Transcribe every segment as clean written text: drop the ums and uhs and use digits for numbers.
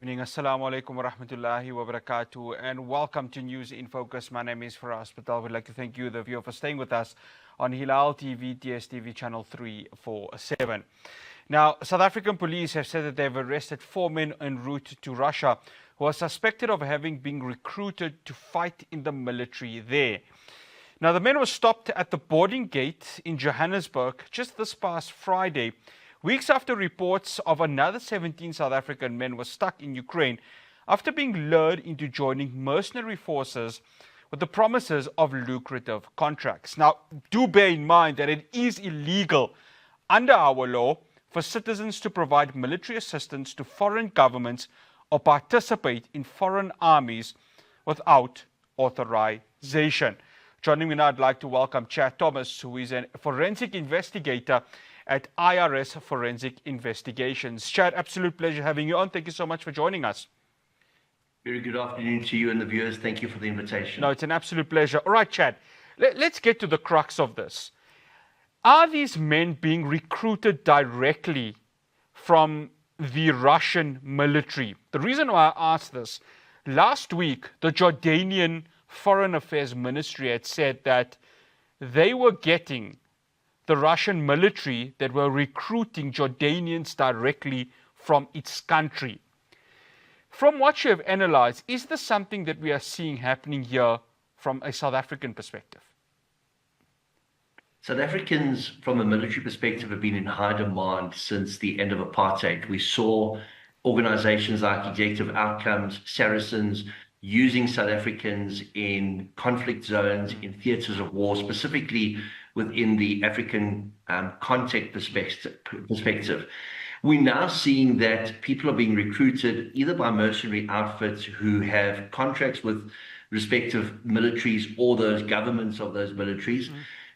Evening, Assalamu alaikum wa rahmatullahi wa barakatuh, and welcome to News in Focus. My name is Faraz Patel. We'd like to thank you, the viewer, for staying with us on Hilaal TV, DSTV channel 347. Now, South African police have said that they've arrested 4 men en route to Russia who are suspected of having been recruited to fight in the military there. Now, the men were stopped at the boarding gate in Johannesburg just this past Friday, weeks after reports of another 17 South African men were stuck in Ukraine after being lured into joining mercenary forces with the promises of lucrative contracts. Now, do bear in mind that it is illegal under our law for citizens to provide military assistance to foreign governments or participate in foreign armies without authorization. Joining me now, I'd like to welcome Chad Thomas, who is a forensic investigator at IRS Forensic Investigations. Chad, absolute pleasure having you on. Thank you so much for joining us. Very good afternoon to you and the viewers. Thank you for the invitation. No, it's an absolute pleasure. All right, Chad, let's get to the crux of this. Are these men being recruited directly from the Russian military? The reason why I ask this, last week, the Jordanian Foreign Affairs Ministry had said that they were getting the Russian military that were recruiting Jordanians directly from its country. From what you have analyzed, is this something that we are seeing happening here from a South African perspective? South Africans, from a military perspective, have been in high demand since the end of apartheid. We saw organizations like Executive Outcomes, Saracens, using South Africans in conflict zones, in theaters of war, specifically within the African context perspective. We're now seeing that people are being recruited either by mercenary outfits who have contracts with respective militaries or those governments of those militaries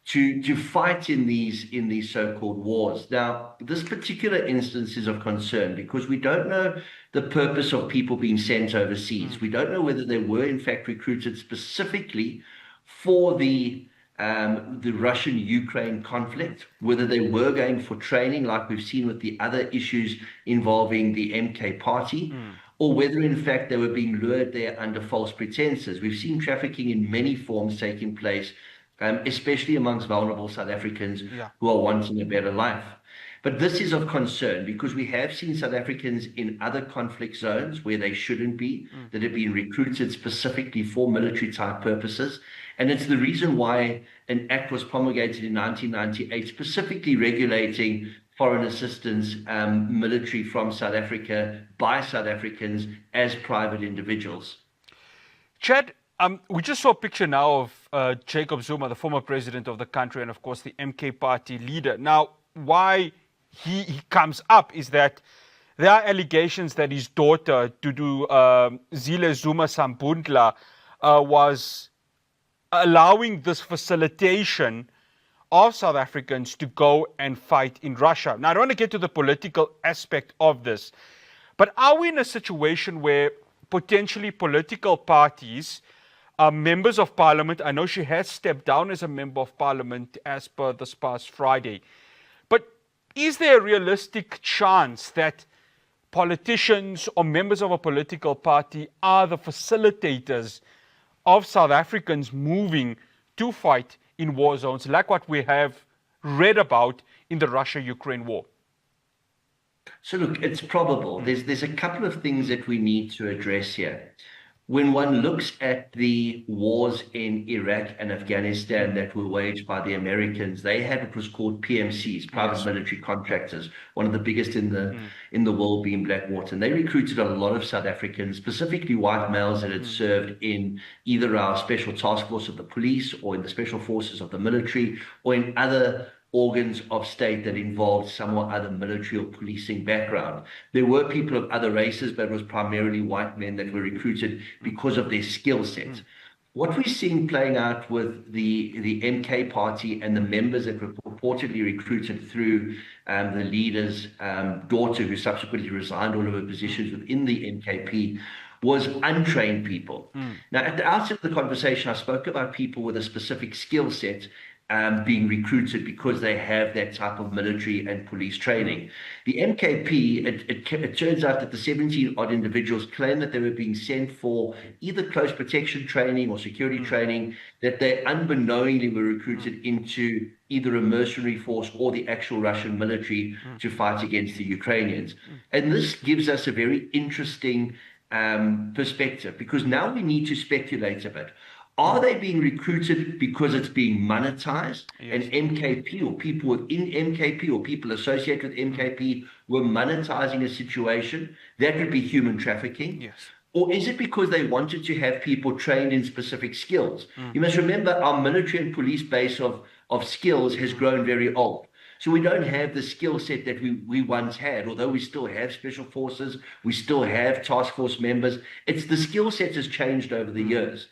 to fight in these so-called wars. Now, this particular instance is of concern because we don't know the purpose of people being sent overseas. We don't know whether they were in fact recruited specifically for the Russian-Ukraine conflict, whether they were going for training like we've seen with the other issues involving the MK party, or whether in fact they were being lured there under false pretenses. We've seen trafficking in many forms taking place, especially amongst vulnerable South Africans who are wanting a better life. But this is of concern because we have seen South Africans in other conflict zones where they shouldn't be, that have been recruited specifically for military type purposes. And it's the reason why an act was promulgated in 1998 specifically regulating foreign assistance military from South Africa by South Africans as private individuals. Chad, we just saw a picture now of Jacob Zuma, the former president of the country, and of course the MK party leader. Now, why he comes up is that there are allegations that his daughter, Zile Zuma Sambundla, was allowing this facilitation of South Africans to go and fight in Russia. Now, I don't want to get to the political aspect of this, but are we in a situation where potentially political parties, members of parliament, I know she has stepped down as a member of parliament as per this past Friday, but is there a realistic chance that politicians or members of a political party are the facilitators of South Africans moving to fight in war zones like what we have read about in the Russia-Ukraine war? So look, it's probable. There's a couple of things that we need to address here. When one looks at the wars in Iraq and Afghanistan that were waged by the Americans, they had what was called PMCs, private military contractors, one of the biggest in the world being Blackwater. And they recruited a lot of South Africans, specifically white males that had served in either our special task force of the police or in the special forces of the military or in other organs of state that involved some or other military or policing background. There were people of other races, but it was primarily white men that were recruited because of their skill set. What we're seeing playing out with the MK party and the members that were purportedly recruited through the leader's daughter, who subsequently resigned all of her positions within the MKP, was untrained people. Now, at the outset of the conversation, I spoke about people with a specific skill set being recruited because they have that type of military and police training. The MKP, it turns out that the 17 odd individuals claim that they were being sent for either close protection training or security training, that they unbeknowingly were recruited into either a mercenary force or the actual Russian military to fight against the Ukrainians. And this gives us a very interesting perspective, because now we need to speculate a bit. Are they being recruited because it's being monetized? Yes. And MKP or people within MKP or people associated with MKP were monetizing a situation? That would be human trafficking. Yes. Or is it because they wanted to have people trained in specific skills? You must remember our military and police base of skills has grown very old. So we don't have the skill set that we once had, although we still have special forces, we still have task force members. It's the skill set has changed over the years.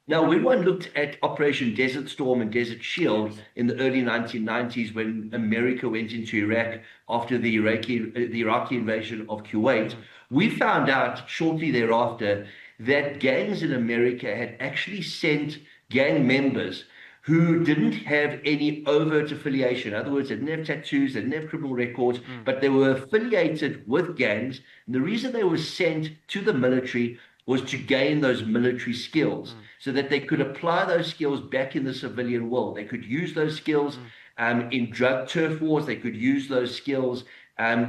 Now, when one looked at Operation Desert Storm and Desert Shield in the early 1990s, when America went into Iraq after the Iraqi invasion of Kuwait, we found out shortly thereafter that gangs in America had actually sent gang members who didn't have any overt affiliation. In other words, they didn't have tattoos, they didn't have criminal records, but they were affiliated with gangs. And the reason they were sent to the military was to gain those military skills so that they could apply those skills back in the civilian world. They could use those skills in drug turf wars. They could use those skills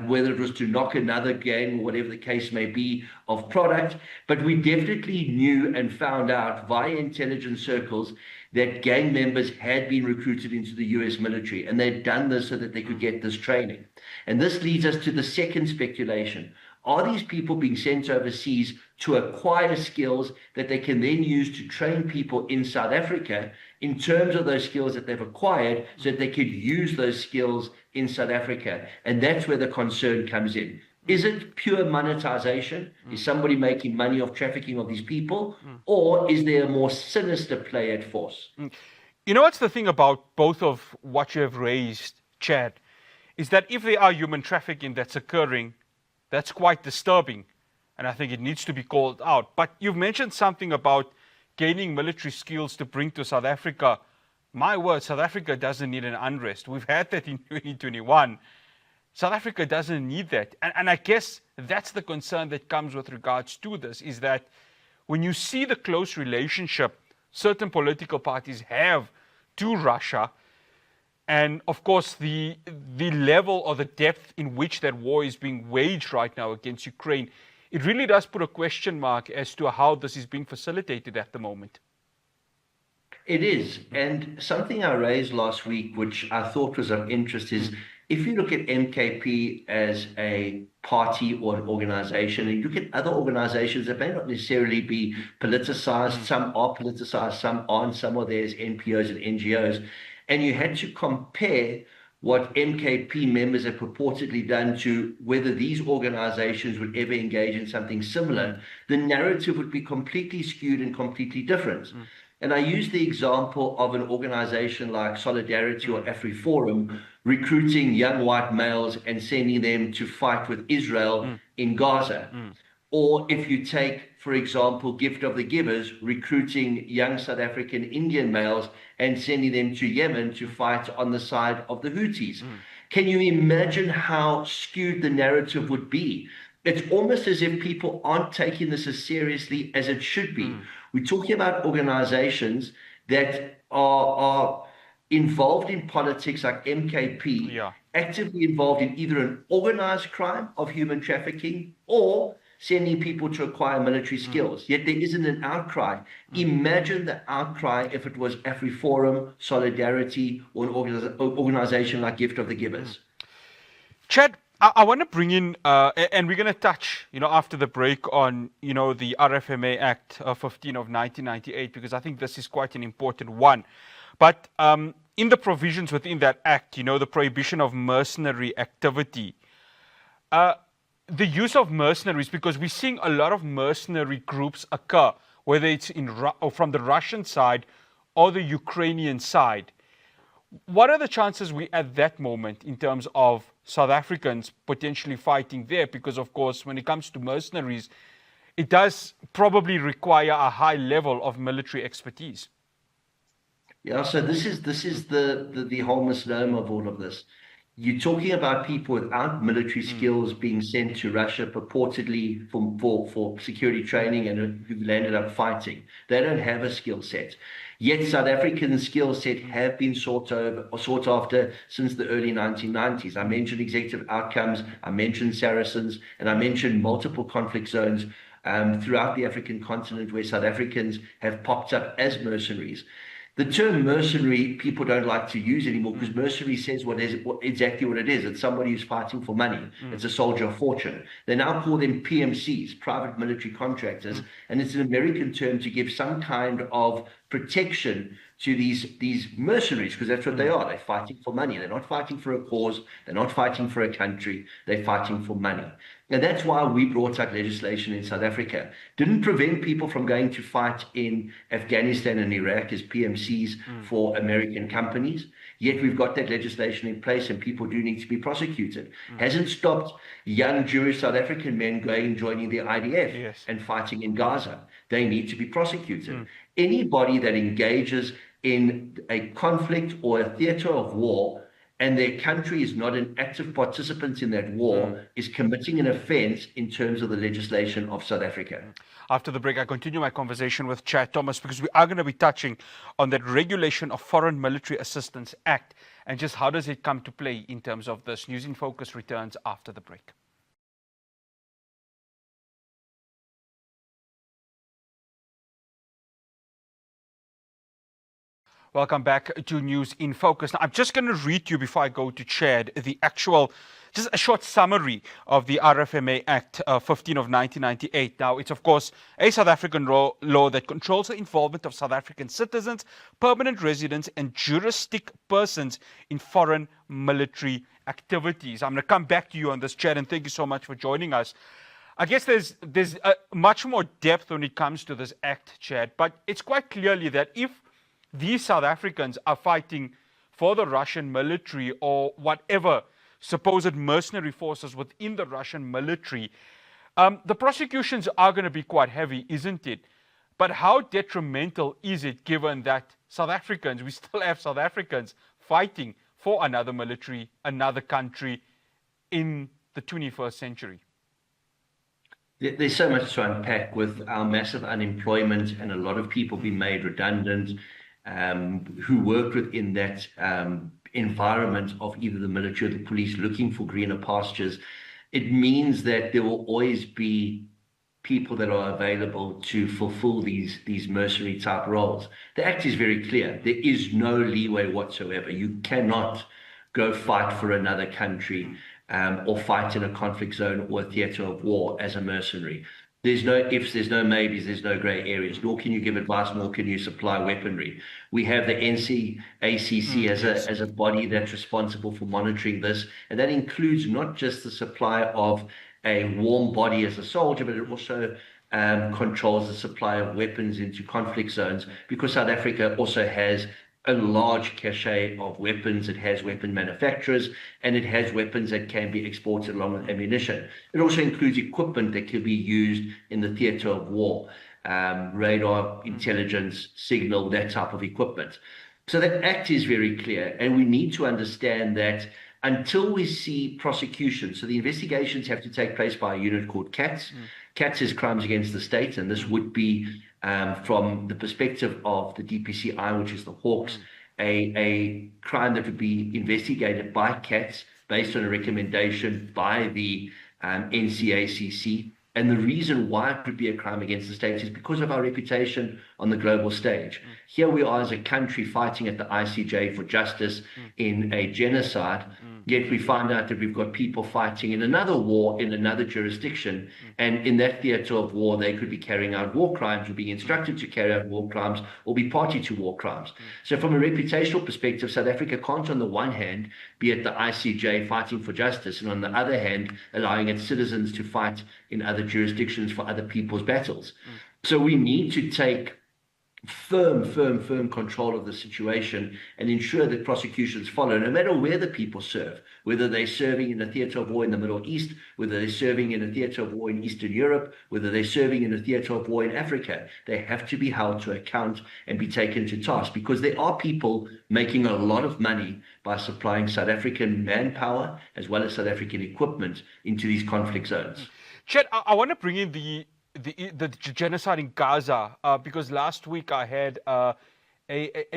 whether it was to knock another gang or whatever the case may be of product. But we definitely knew and found out via intelligence circles that gang members had been recruited into the US military, and they'd done this so that they could get this training. And this leads us to the second speculation. Are these people being sent overseas to acquire skills that they can then use to train people in South Africa in terms of those skills that they've acquired so that they could use those skills in South Africa? And that's where the concern comes in. Is it pure monetization? Is somebody making money off trafficking of these people? Or is there a more sinister play at force? You know what's the thing about both of what you have raised, Chad, is that if there are human trafficking that's occurring, that's quite disturbing, and I think it needs to be called out. But you've mentioned something about gaining military skills to bring to South Africa. My word, South Africa doesn't need an unrest. We've had that in 2021. South Africa doesn't need that. And I guess that's the concern that comes with regards to this, is that when you see the close relationship certain political parties have to Russia, and of course, the level or the depth in which that war is being waged right now against Ukraine, it really does put a question mark as to how this is being facilitated at the moment. It is. And something I raised last week, which I thought was of interest, is if you look at MKP as a party or an organization, and you look at other organizations that may not necessarily be politicized, some are politicized, some aren't, some are there as NPOs and NGOs, and you had to compare what MKP members have purportedly done to whether these organizations would ever engage in something similar, the narrative would be completely skewed and completely different. And I use the example of an organization like Solidarity or AfriForum recruiting young white males and sending them to fight with Israel in Gaza. Or if you take, for example, Gift of the Givers, recruiting young South African Indian males and sending them to Yemen to fight on the side of the Houthis. Can you imagine how skewed the narrative would be? It's almost as if people aren't taking this as seriously as it should be. We're talking about organizations that are involved in politics like MKP, actively involved in either an organized crime of human trafficking or sending people to acquire military skills. Yet there isn't an outcry. Imagine the outcry if it was AfriForum, Solidarity, or an organization like Gift of the Givers. Chad, I want to bring in, and we're going to touch, after the break on, the RFMA Act 15 of 1998, because I think this is quite an important one. But in the provisions within that act, the prohibition of mercenary activity, the use of mercenaries, because we're seeing a lot of mercenary groups occur, whether it's from the Russian side or the Ukrainian side. What are the chances we at that moment in terms of South Africans potentially fighting there? Because, of course, when it comes to mercenaries, it does probably require a high level of military expertise. Yeah, so this is the whole misnomer of all of this. You're talking about people without military skills being sent to Russia purportedly for security training and who've landed up fighting. They don't have a skill set. Yet South African skill set have been sought after since the early 1990s. I mentioned executive outcomes, I mentioned Saracens, and I mentioned multiple conflict zones throughout the African continent where South Africans have popped up as mercenaries. The term mercenary people don't like to use anymore because mercenary says exactly what it is. It's somebody who's fighting for money. It's a soldier of fortune. They now call them PMCs, private military contractors, and it's an American term to give some kind of protection to these mercenaries, because that's what they are. They're fighting for money. They're not fighting for a cause. They're not fighting for a country. They're fighting for money. And that's why we brought out legislation in South Africa. Didn't prevent people from going to fight in Afghanistan and Iraq as PMCs for American companies. Yet we've got that legislation in place and people do need to be prosecuted. Hasn't stopped young Jewish South African men going and joining the IDF and fighting in Gaza. They need to be prosecuted. Anybody that engages in a conflict or a theater of war and their country is not an active participant in that war is committing an offense in terms of the legislation of South Africa. After the break, I continue my conversation with Chad Thomas because we are going to be touching on that Regulation of Foreign Military Assistance Act and just how does it come to play in terms of this. News in Focus returns after the break. Welcome back to News in Focus. Now, I'm just going to read to you before I go to Chad the actual, just a short summary of the RFMA Act 15 of 1998. Now, it's of course a South African law that controls the involvement of South African citizens, permanent residents, and juristic persons in foreign military activities. I'm going to come back to you on this, Chad, and thank you so much for joining us. I guess there's much more depth when it comes to this act, Chad, but it's quite clearly that if these South Africans are fighting for the Russian military or whatever supposed mercenary forces within the Russian military, the prosecutions are going to be quite heavy, isn't it? But how detrimental is it given that South Africans, we still have South Africans fighting for another military, another country in the 21st century? There's so much to unpack with our massive unemployment and a lot of people being made redundant who worked within that environment of either the military or the police looking for greener pastures. It means that there will always be people that are available to fulfill these mercenary type roles. The act is very clear. There is no leeway whatsoever. You cannot go fight for another country or fight in a conflict zone or a theater of war as a mercenary. There's no ifs, there's no maybes, there's no grey areas, nor can you give advice, nor can you supply weaponry. We have the NCACC as a body that's responsible for monitoring this, and that includes not just the supply of a warm body as a soldier, but it also controls the supply of weapons into conflict zones, because South Africa also has a large cache of weapons. It has weapon manufacturers, and it has weapons that can be exported along with ammunition. It also includes equipment that can be used in the theater of war, radar, intelligence, signal, that type of equipment. So that act is very clear, and we need to understand that until we see prosecution, so the investigations have to take place by a unit called CATS. CATS is crimes against the state, and this would be from the perspective of the DPCI, which is the Hawks, a crime that would be investigated by CATS based on a recommendation by the NCACC. And the reason why it would be a crime against the state is because of our reputation on the global stage. Here we are as a country fighting at the ICJ for justice in a genocide, yet we find out that we've got people fighting in another war in another jurisdiction, and in that theater of war they could be carrying out war crimes or being instructed to carry out war crimes or be party to war crimes. So from a reputational perspective, South Africa can't on the one hand be at the ICJ fighting for justice, and on the other hand allowing its citizens to fight in other jurisdictions for other people's battles. So we need to take firm control of the situation and ensure that prosecutions follow, no matter where the people serve, whether they're serving in a theater of war in the Middle East, whether they're serving in a theater of war in Eastern Europe, whether they're serving in a theater of war in Africa. They have to be held to account and be taken to task, because there are people making a lot of money by supplying South African manpower as well as South African equipment into these conflict zones. Chet, I want to bring in the genocide in Gaza, because last week I had a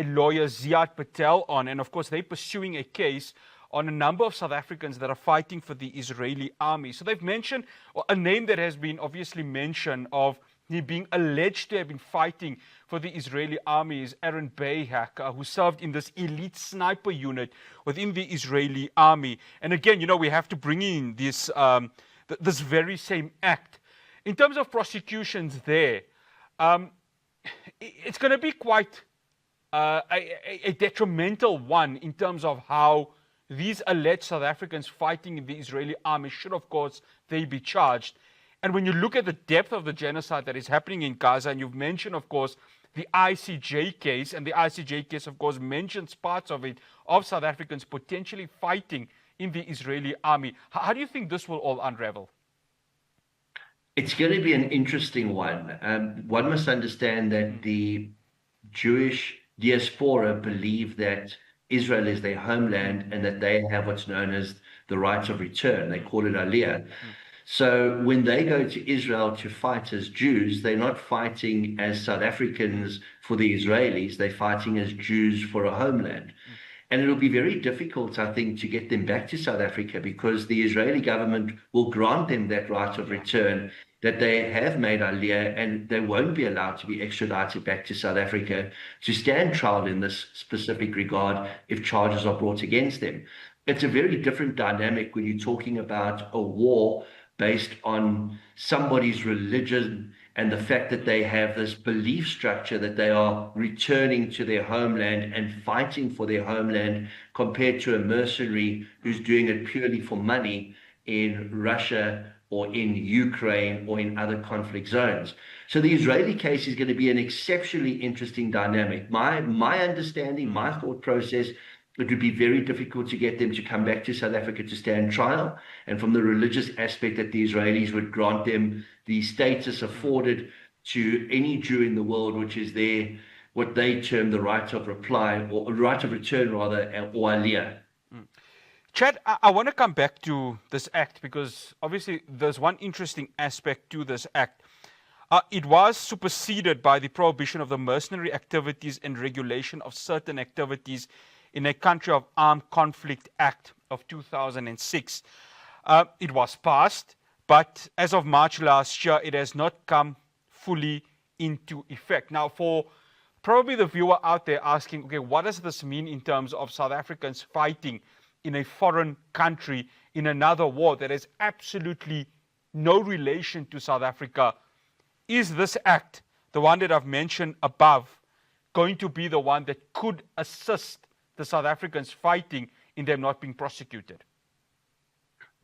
lawyer, Ziad Patel, on, and of course they're pursuing a case on a number of South Africans that are fighting for the Israeli army. So they've mentioned a name that has been obviously mentioned of he being alleged to have been fighting for the Israeli army is Aaron Bayhak, who served in this elite sniper unit within the Israeli army. And again, you know, we have to bring in this this very same act. In terms of prosecutions there, it's going to be quite a detrimental one in terms of how these alleged South Africans fighting in the Israeli army should, of course, they be charged. And when you look at the depth of the genocide that is happening in Gaza, and you've mentioned, of course, the ICJ case, and the ICJ case, of course, mentions parts of it, of South Africans potentially fighting in the Israeli army. How do you think this will all unravel? It's going to be an interesting one. One must understand that the Jewish diaspora believe that Israel is their homeland and that they have what's known as the right of return. They call it Aliyah. So when they go to Israel to fight as Jews, they're not fighting as South Africans for the Israelis. They're fighting as Jews for a homeland. And it'll be very difficult, I think, to get them back to South Africa, because the Israeli government will grant them that right of return that they have made Aliyah, and they won't be allowed to be extradited back to South Africa to stand trial in this specific regard if charges are brought against them. It's a very different dynamic when you're talking about a war based on somebody's religion and the fact that they have this belief structure that they are returning to their homeland and fighting for their homeland, compared to a mercenary who's doing it purely for money in Russia or in Ukraine or in other conflict zones. So the Israeli case is going to be an exceptionally interesting dynamic. My understanding, my thought process, it would be very difficult to get them to come back to South Africa to stand trial. And from the religious aspect, that the Israelis would grant them the status afforded to any Jew in the world, which is their, what they term the right of reply, or right of return rather, or aliyah. Chad, I want to come back to this act, because obviously there's one interesting aspect to this act. It was superseded by the prohibition of the mercenary activities and regulation of certain activities in a country of armed conflict act of 2006. It was passed, but as of March last year, it has not come fully into effect. Now, for probably the viewer out there asking, okay, what does this mean in terms of South Africans fighting in a foreign country in another war that has absolutely no relation to South Africa? Is this act, the one that I've mentioned above, going to be the one that could assist the South Africans fighting in them not being prosecuted?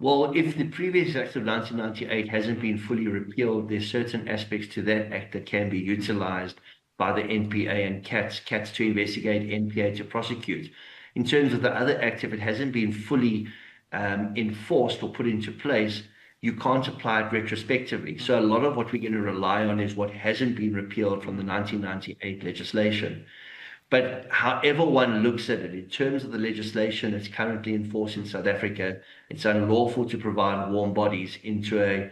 Well, if the previous act of 1998 hasn't been fully repealed, there's certain aspects to that act that can be utilized by the NPA and CATS to investigate, NPA to prosecute. In terms of the other act, if it hasn't been fully enforced or put into place, you can't apply it retrospectively. So a lot of what we're going to rely on is what hasn't been repealed from the 1998 legislation. But however one looks at it, in terms of the legislation that's currently in force in South Africa, it's unlawful to provide warm bodies into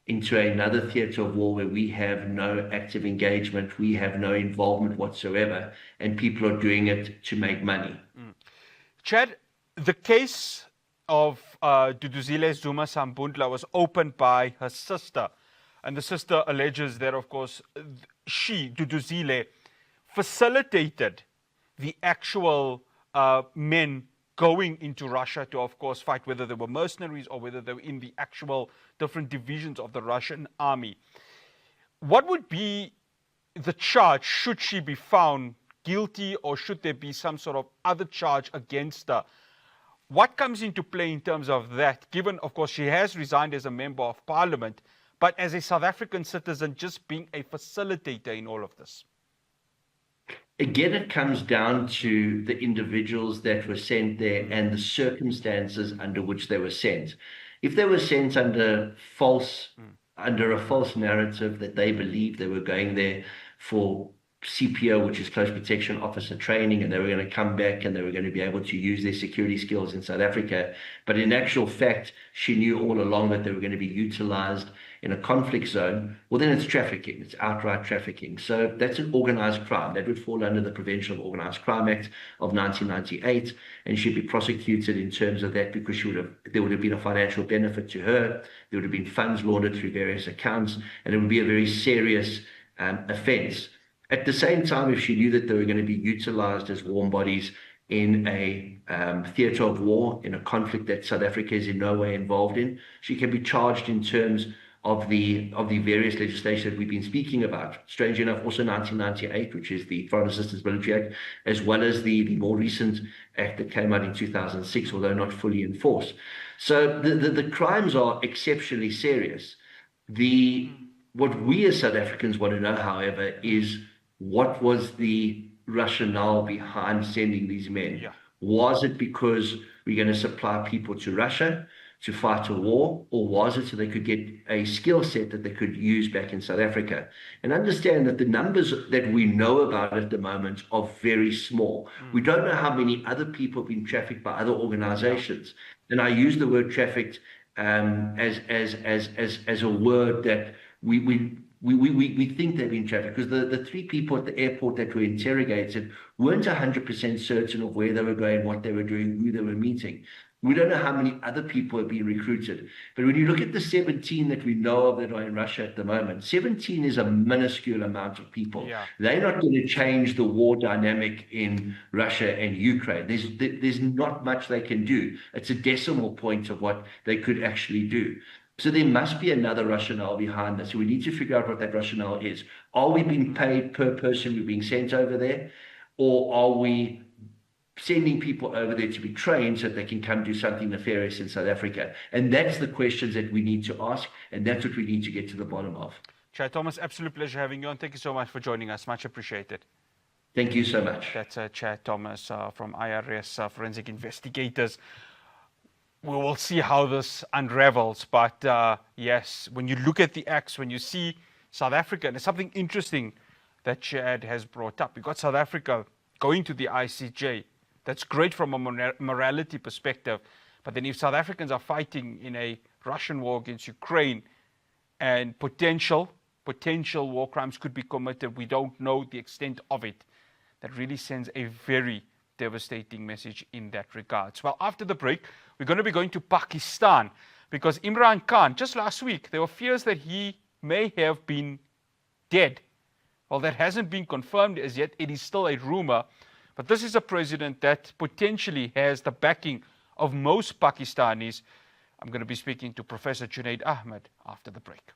another theatre of war where we have no active engagement, we have no involvement whatsoever, and people are doing it to make money. Chad, the case of Duduzile Zuma Sambundla was opened by her sister, and the sister alleges that, of course, she, Duduzile, facilitated the actual men going into Russia to, of course, fight, whether they were mercenaries or whether they were in the actual different divisions of the Russian army. What would be the charge should she be found guilty, or should there be some sort of other charge against her? What comes into play in terms of that, given, of course, she has resigned as a member of parliament, but as a South African citizen, just being a facilitator in all of this? Again, it comes down to the individuals that were sent there and the circumstances under which they were sent. If they were sent under a false narrative that they believed they were going there for CPO, which is close protection officer training, and they were going to come back and they were going to be able to use their security skills in South Africa. But in actual fact, she knew all along that they were going to be utilized in a conflict zone. Well, then it's trafficking. It's outright trafficking. So that's an organized crime. That would fall under the Prevention of Organized Crime Act of 1998, and she'd be prosecuted in terms of that because there would have been a financial benefit to her. There would have been funds laundered through various accounts, and it would be a very serious offense. At the same time, if she knew that they were going to be utilized as warm bodies in a theater of war, in a conflict that South Africa is in no way involved in, she can be charged in terms of the various legislation that we've been speaking about. Strangely enough, also 1998, which is the Foreign Assistance Military Act, as well as the more recent act that came out in 2006, although not fully in force. So the crimes are exceptionally serious. What we as South Africans want to know, however, is what was the rationale behind sending these men? Yeah. Was it because we're going to supply people to Russia to fight a war, or was it so they could get a skill set that they could use back in South Africa? And understand that the numbers that we know about at the moment are very small. We don't know how many other people have been trafficked by other organizations. And I use the word trafficked as a word that we think they've been trafficked, because the three people at the airport that were interrogated weren't 100% certain of where they were going, what they were doing, who they were meeting. We don't know how many other people have been recruited. But when you look at the 17 that we know of that are in Russia at the moment, 17 is a minuscule amount of people. Yeah. They're not going to change the war dynamic in Russia and Ukraine. There's not much they can do. It's a decimal point of what they could actually do. So there must be another rationale behind this. So we need to figure out what that rationale is. Are we being paid per person we're being sent over there? Or are we sending people over there to be trained so that they can come do something nefarious in South Africa? And that's the questions that we need to ask, and that's what we need to get to the bottom of. Chair Thomas, absolute pleasure having you on. Thank you so much for joining us. Much appreciated. Thank you so much. That's Chair Thomas from IRS Forensic Investigators. We will see how this unravels, but yes, when you look at the acts, when you see South Africa, and there's something interesting that Chad has brought up. We've got South Africa going to the ICJ. That's great from a morality perspective. But then if South Africans are fighting in a Russian war against Ukraine and potential war crimes could be committed, we don't know the extent of it. That really sends a very devastating message in that regard. Well, after the break, we're going to be going to Pakistan because Imran Khan, just last week, there were fears that he may have been dead. Well, that hasn't been confirmed as yet. It is still a rumor. But this is a president that potentially has the backing of most Pakistanis. I'm going to be speaking to Professor Junaid Ahmed after the break.